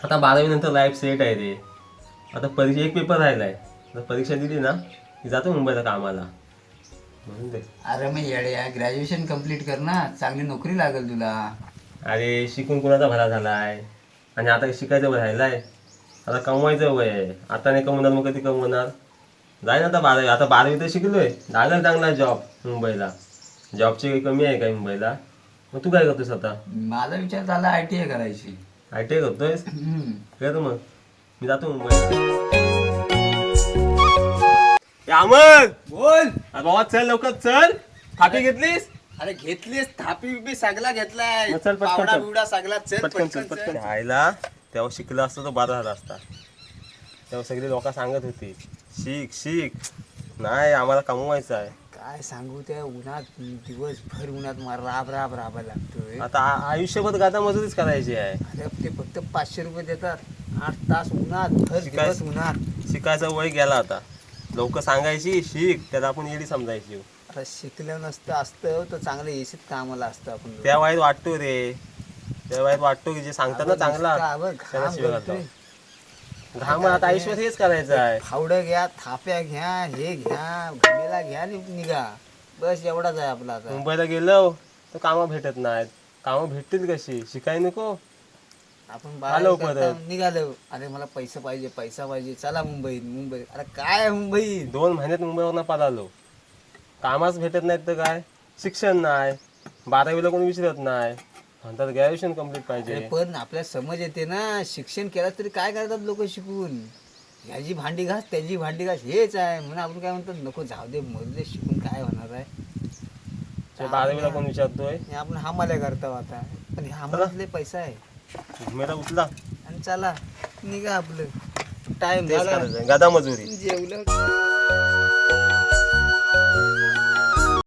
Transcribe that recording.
आता 12वी नंतर लाईफ सेट आहे रे. आता परीक्षा एक पेपर राहिलाय. आता परीक्षा दिली ना की जातो मुंबईला कामाला. म्हणून ते अरे मग येड्या ग्रॅज्युएशन कम्प्लीट कर ना, चांगली नोकरी लागेल तुला. अरे शिकून कुणाचा भला झालाय आणि आता शिकायचं वय राहिलाय. आता कमवायचं वय आहे. आता नाही कमवणार मग कधी कमवणार. जाय ना आता 12वी. आता 12वी तर शिकलोय. लागेल चांगला जॉब मुंबईला. जॉबची काही कमी आहे काय मुंबईला. मग तू काय करतोस आता? माझा विचार झाला ITI करायची. ITI करतोयस? हम्म. कर मग. मी जातो मुंबईला. अमर बोल. अरे बाबा चल लवकर चल. थापी घेतलीस? अरे घेतलीस थापी बिपी सगळा घेतलाय. मग चल, पटकन पावडा चल. बिवडा सगळा चल पटकन चल पटकन. आईला तेव्हा शिकलं असतं तर बरं झालं असता. तेव्हा सगळी लोक सांगत होती शिक शिक. नाही आम्हाला कमवायचं आहे. काय सांगू त्या उन्हात दिवसभर उन्हात राबायला लागतोय. आता आयुष्यभर गादा मजुरीच करायची आहे. अरे ते फक्त 500 रुपये देतात. 8 तास उन्हात भर दिवस उन्हात. शिकायचा वय गेला आता. लोक सांगायची शिक त्याला आपण येडी समजायची. आता शिकलं नसतं असतं तर चांगलं एसीत कामाला असतं आपण. त्या वाईट वाटतो रे. त्या वाईट वाटतो की जे सांगतात ना चांगला त्याला शिवाय घालतो. घाम आता आयुष्यात हेच करायचं आहे. फावडं घ्या, थाप्या घ्या, हे घ्या, घमेला घ्या आणि निघा. बस एवढाच आहे आपला आता. मुंबईला गेलो तर कामं भेटत नाहीत. कामं भेटतील कशी? शिकाय नको. आपण आलो बाहेर परत. करता निघालो. अरे मला पैसा पाहिजे चला मुंबई. अरे काय मुंबई? 2 महिन्यात मुंबईवरनं पळालो. कामच भेटत नाहीत तर काय. शिक्षण नाही. 12वीला कोणी विचारत नाही. म्हणतात ग्रॅज्युएशन कम्प्लीट पाहिजे. पण आपल्याला समज येते ना, शिक्षण केलं तरी काय करतात लोक शिकून. ह्याची भांडी घास त्याची भांडी घास हेच आहे म्हणून आपण काय म्हणतो नको जाऊ दे मरले शिकून काय होणार आहे. 12वीला कोण विचारतोय. हे आपण हमाल्या करतो आता. पण हमाल्यातले पैसा आहे. घुमेला उचला आणि चला निघा आपलं टाइम तेच करायचं. गादा मजुरी. जेवलं.